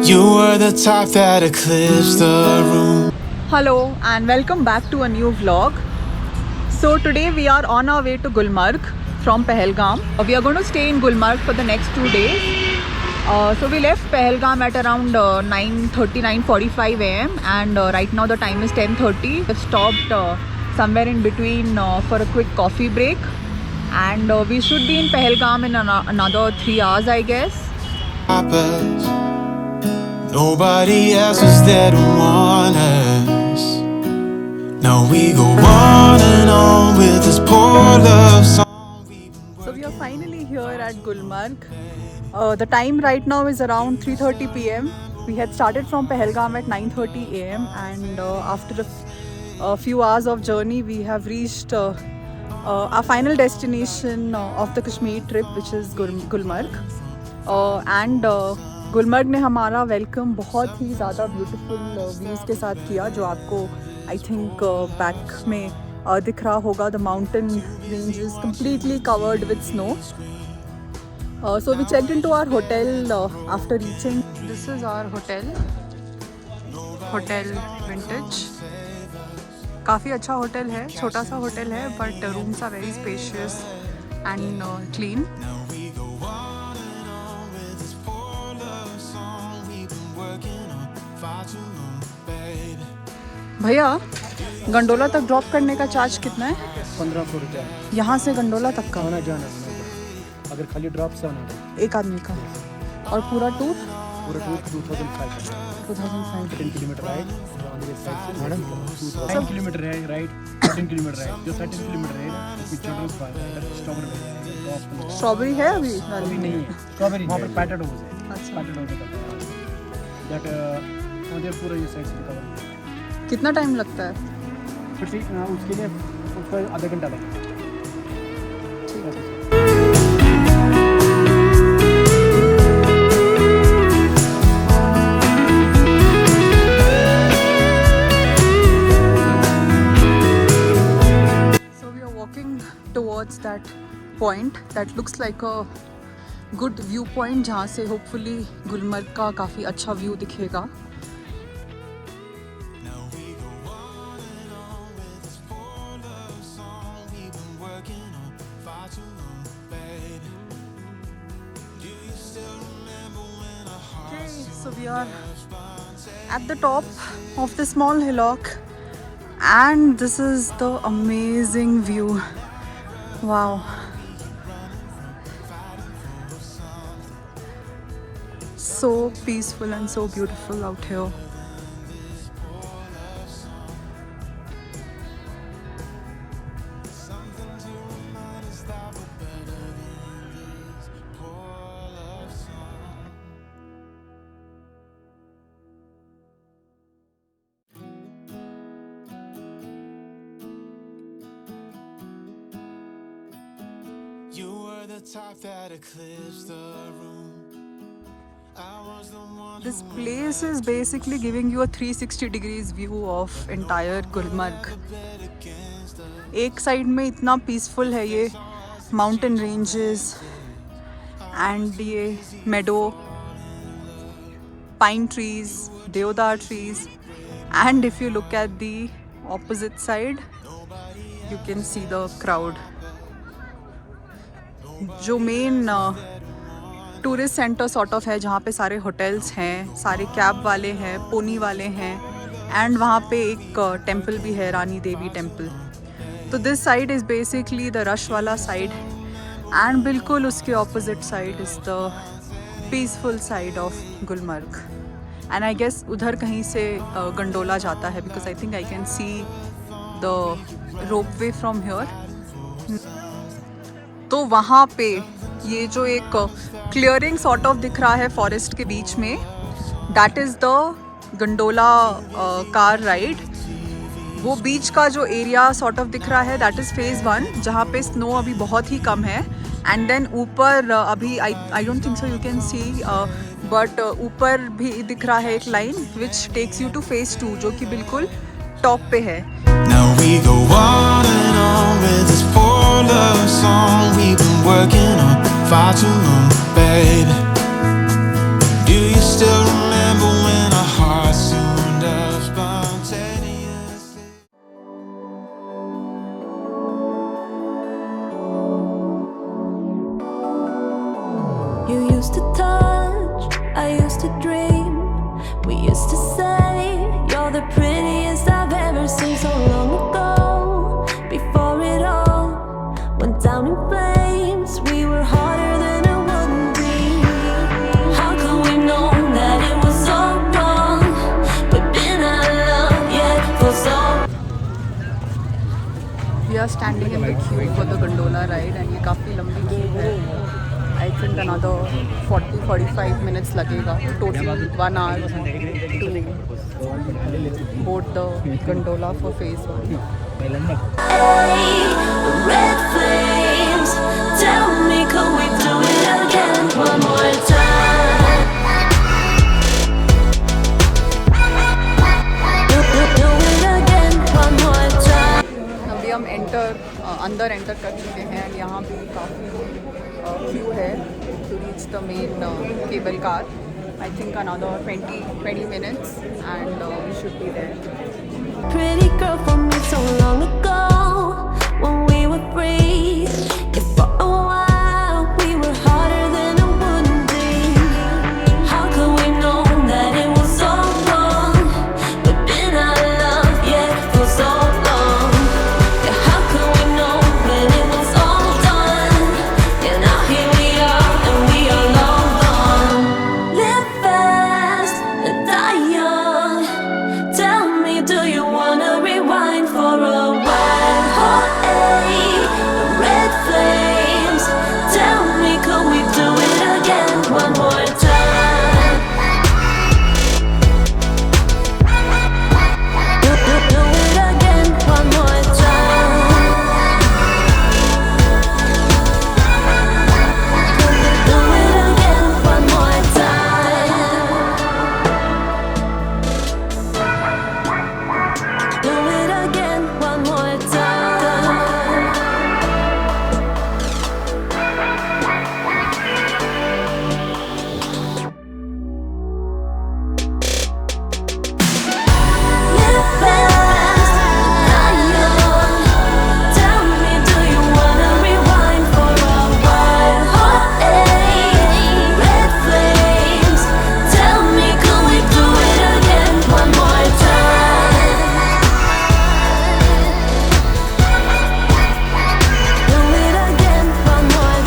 You were the type that eclipsed the room. Hello and welcome back to a new vlog. So today we are on our way to Gulmarg from Pahalgam. We are going to stay in Gulmarg for the next 2 days. So we left Pahalgam at around 9:45 am and right now the time is 10:30. We've stopped somewhere in between for a quick coffee break and we should be in Pahalgam in another 3 hours I guess. Nobody else was there to warn us. Now we go on and on with this poor love song. So we are finally here at Gulmarg. The time right now is around 3:30 p.m. We had started from Pahalgam at 9:30 a.m. and after a few hours of journey we have reached our final destination of the Kashmir trip, which is Gulmarg. And Gulmarg ने हमारा welcome बहुत ही ज़्यादा beautiful views के साथ किया, जो आपको I think back में दिख रहा होगा. The mountain range is completely covered with snow. So we checked into our hotel after reaching. This is our hotel vintage. काफ़ी अच्छा होटल है, छोटा सा होटल है but rooms are very spacious and clean. भैया गंडोला तक drop करने का चार्ज कितना है? 1500 रुपया यहाँ से गंडोला तक का आना जाना. अगर खाली ड्रॉप से आना एक आदमी का. और पूरा टूर पूरा tour 2500 10 kilometre ride madam 10 kilometre है राइड 13 किलोमीटर है. जो 13 किलोमीटर है स्ट्रॉबेरी है अभी नहीं है. स्ट्रॉबेरी वहाँ पर पैटेड हो जाए. अच्छा, दैट उधर पूरा ये साइड से कवर. कितना टाइम लगता है? फिर से उसके लिए उसका आधा घंटा लगता है. So we are walking towards that point that looks like a good view point, जहाँ से hopefully गुलमर्ग का काफ़ी अच्छा व्यू दिखेगा. So we are at the top of the small hillock and this is the amazing view. Wow. So peaceful and so beautiful out here. You were the type that eclipsed the room. I was the one. This place is basically giving you a 360 degrees view of entire Gulmarg. एक side में इतना peaceful है ये mountain ranges and ये meadow, pine trees, deodar trees and if you look at the opposite side you can see the crowd. जो main tourist centre sort of है, जहाँ पे सारे होटल्स हैं, सारे कैब वाले हैं, पोनी वाले हैं एंड वहाँ पे एक टेम्पल भी है, रानी देवी टेम्पल. तो this side is basically the rush वाला साइड एंड बिल्कुल उसके opposite side is the peaceful side of Gulmarg. And I guess उधर कहीं से गंडोला जाता है because I think I can see the ropeway from here. तो वहाँ पे ये जो एक क्लियरिंग सॉर्ट ऑफ दिख रहा है फॉरेस्ट के बीच में, that is the gondola car ride. वो बीच का जो एरिया सॉर्ट ऑफ दिख रहा है दैट इज़ फेज़ 1, जहाँ पे स्नो अभी बहुत ही कम है. एंड देन ऊपर अभी I don't think so you can see but ऊपर भी दिख रहा है एक line which takes you to phase 2, जो कि बिल्कुल टॉप पे है. Now we go on and on with this poor love song we've been working on far too long, baby. Do you still remember used to touch, I used to dream. We used to say you're the prettiest I've ever seen. So long ago, before it all went down in flames, we were harder than a wooden beam. How could we know that it was so wrong? We've been out of love yet for so. We are standing in the queue for the gondola ride and ये काफ़ी लंबी queue है. I think another 40-45 minutes लगेगा. Total 1 hour to board the gondola for phase 1. Red flames, tell me, could we do it again one more time? Do it again one more time. अभी हम अंदर enter कर चुके हैं and यहाँ पे काफ़ी क्यू है to reach the main cable car. I think another 20 minutes and we should be there. Pretty girl from me so long ago, when we were free. If for a while we were harder than a wooden beam. How could we know that it was so wrong? We've been out of love yet for so long. Yeah, how could we know when it was all done? Yeah, now here we are and we are long gone. Live fast and die young. Tell me, do you wanna rewind for a while? Oh, hey, red flames. Tell me, could we do it again one more time? Do it again one more time. Do it again one more time. Do it again one more time. Live fast, die young. Tell me, do you wanna rewind for a while? Oh, hey, red flames. Tell me, could we do it again one more time? Do it again one more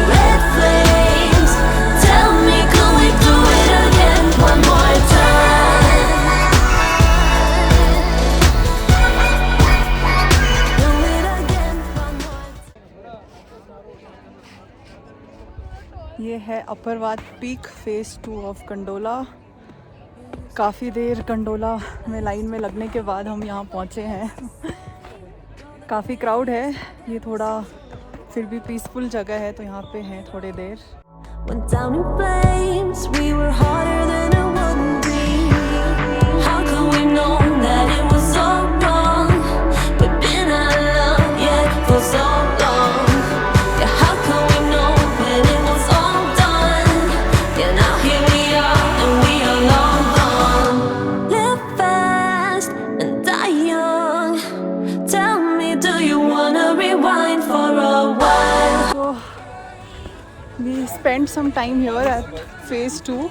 Red flames. Tell me, could we do it again one more time? Do it again one more time. ये है Apharwat peak phase 2 of Kandola. काफ़ी देर कंडोला में line में लगने के बाद हम यहाँ पहुँचे हैं. काफ़ी क्राउड है. ये थोड़ा फिर भी पीसफुल जगह है तो यहाँ पे हैं थोड़ी देर. Went down in flames, we were harder than a wooden beam. How could we know that it was so wrong? We've been out of love yet for so long. Yeah, how could we know when it was all done? Yeah, now here we are and we are long gone. Live fast and die young. Tell me, do you wanna rewind for a while? So we spent some time here at phase 2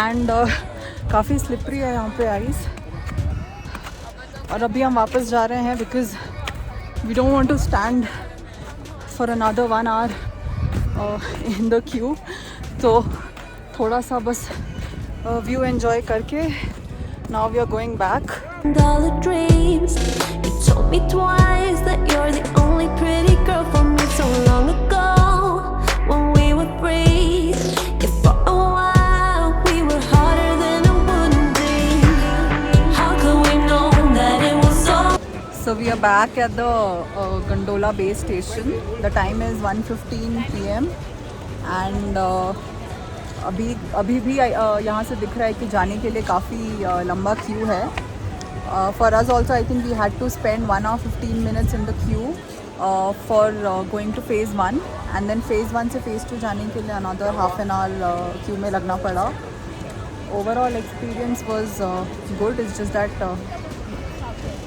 and काफ़ी slippery है यहाँ पे ice. और अभी हम वापस जा रहे हैं because we don't want to stand for another 1 hour in the queue. तो थोड़ा सा बस व्यू एंजॉय करके now we are going back. And all the dreams. You told me twice that you're the only pretty girl for me so long ago, when we were free. Yeah, for a while we were harder than a wooden beam. How could we know that it was all? So we are back at the Gondola base station. The time is 1:15 PM and अभी भी यहाँ से दिख रहा है कि जाने के लिए काफ़ी लंबा क्यू है. For us also, I think we had to spend 1 hour 15 minutes in the queue for going to phase 1 and then phase 1 से phase 2 जाने के लिए another half an hour queue में लगना पड़ा. Overall experience was good. It's just that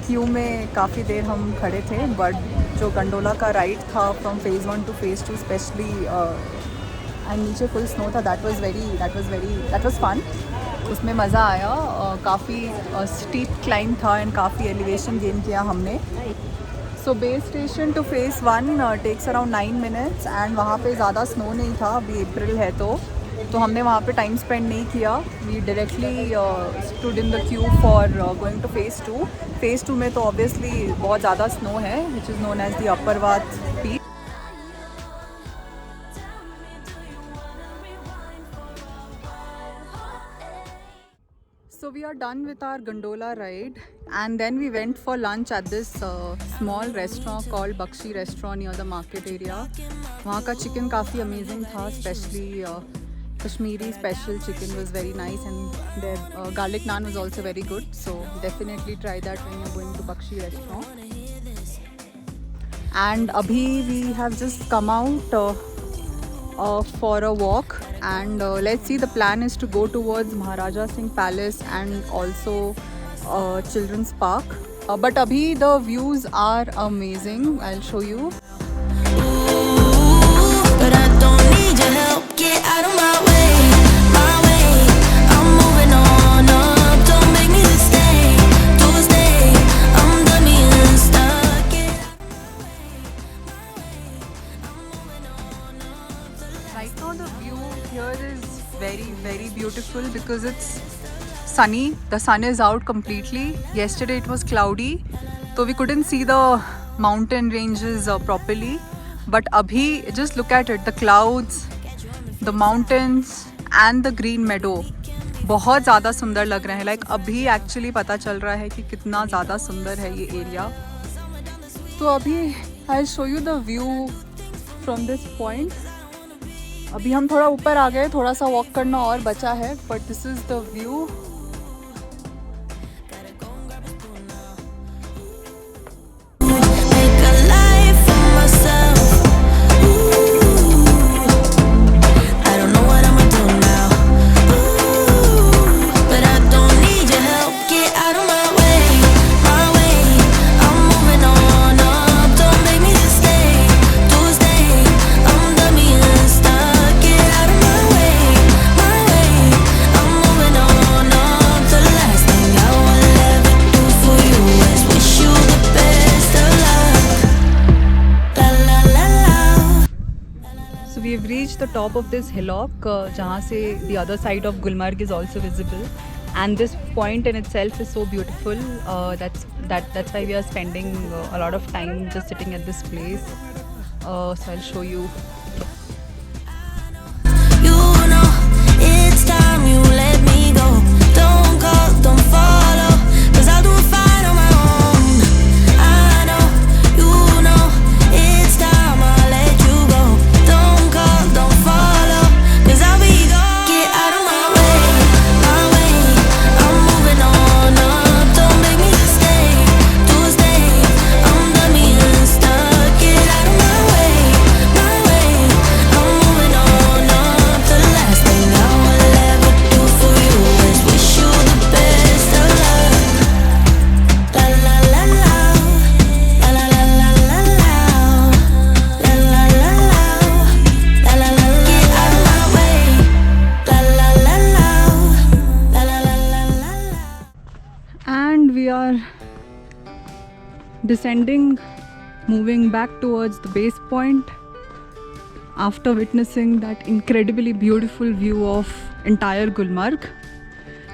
queue में काफ़ी देर हम खड़े थे, but जो गंडोला का राइड था from phase 1 to phase 2 especially and नीचे full snow था, that was fun. उसमें मज़ा आया. काफ़ी steep climb था and काफ़ी elevation gain किया हमने. So base station to phase 1 takes around 9 minutes and वहाँ पे ज़्यादा स्नो नहीं था, अभी अप्रैल है तो हमने वहाँ पे टाइम स्पेंड नहीं किया. We directly stood in the queue for going to phase 2. phase 2 में तो obviously बहुत ज़्यादा स्नो है, which is known as the Upper Vath Peak. So we are done with our gondola ride and then we went for lunch at this small restaurant called Bakshi restaurant near the market area. वहाँ का chicken काफ़ी amazing था, especially Kashmiri special chicken was very nice and their garlic naan was also very good. So definitely try that when you're going to Bakshi restaurant. And abhi we have just come out for a walk and let's see, the plan is to go towards Maharaja Singh Palace and also Children's Park. But abhi the views are amazing. I'll show you. But I don't need your help. Get out of my way, my way. I'm moving on up. Don't make me stay, to stay. I'm done being stuck. Get out of my way, I'm moving on up. Right now the view here is very, very beautiful because it's sunny. The sun is out completely. Yesterday it was cloudy, so we couldn't see the mountain ranges properly. But abhi, just look at it, the clouds, the mountains and the green meadow. बहुत ज़्यादा सुंदर लग रहे हैं. Like अभी actually पता चल रहा है कि कितना ज़्यादा सुंदर है ये एरिया. तो अभी I'll show you the view from this point. अभी हम थोड़ा ऊपर आ गए, थोड़ा सा वॉक करना और बचा है, but this is the view. Make a life for myself. Ooh, I don't know what I'ma do now. Ooh, but I don't need your help. Get out of my way, my way. I'm moving on up. Don't make me stay, to stay. I'm done being stuck. Get out of my way, my way. I'm moving on up. The last thing I will ever do for you is wish you the best of luck. La la la la. So we have reached the top of this hillock जहाँ से the other side of Gulmarg is also visible and this point in itself is so beautiful. That's why we are spending a lot of time just sitting at this place. So I'll show you. You know it's time you let me go. Don't call, don't follow, 'cause I'll do it fine on my own. I know, you know it's time I let you go. Don't call, don't follow, 'cause I'll be gone. Get out of my way, my way. I'm moving on up. Don't make me stay, to stay. I'm done being stuck. Get out of my way, my way. I'm moving on up. The last thing I will ever do for you is wish you the best of luck. La la la la, la la la la la la, la la la la, la la la. Get out of my way, la la la la, la la la la la. And we are descending, moving back towards the base point after witnessing that incredibly beautiful view of entire Gulmarg.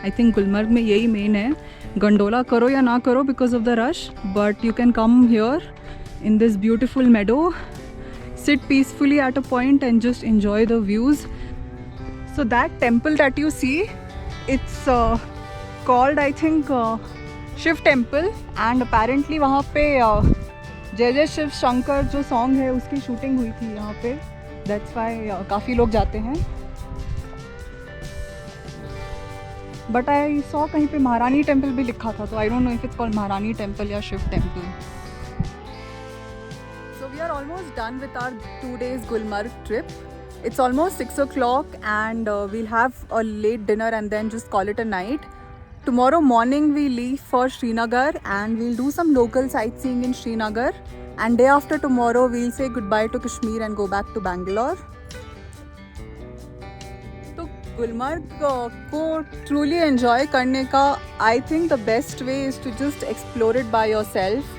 I think Gulmarg में यही main है, gondola करो या ना करो because of the rush, but you can come here in this beautiful meadow, sit peacefully at a point and just enjoy the views. So that temple that you see, it's called I think Shiv temple and apparently वहाँ पे जय जय शिव शंकर जो song है उसकी shooting हुई थी यहाँ पे. दैट्स वाई काफ़ी लोग जाते हैं. बट आई सॉ कहीं पे महारानी टेम्पल भी लिखा था, तो I don't know if it's called Maharani temple या Shiv temple. So we are almost done with our 2 days Gulmarg trip. It's almost 6 o'clock and we'll have a late dinner and then just call it a night. Tomorrow morning we leave for Srinagar and we'll do some local sightseeing in Srinagar. And day after tomorrow we'll say goodbye to Kashmir and go back to Bangalore. तो गुलमर्ग को truly enjoy करने का I think the best way is to just explore it by yourself.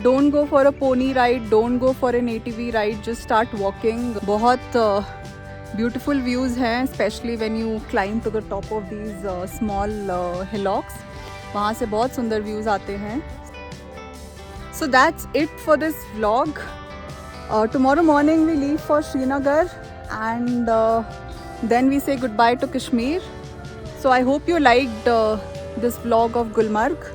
Don't go for a pony ride, don't go for an ATV ride, just start walking. बहुत beautiful views हैं, especially when you climb to the top of these small hillocks. वहाँ से बहुत सुंदर views आते हैं. So that's it for this vlog. Tomorrow morning we leave for Srinagar and then we say goodbye to Kashmir. So I hope you liked this vlog of Gulmarg.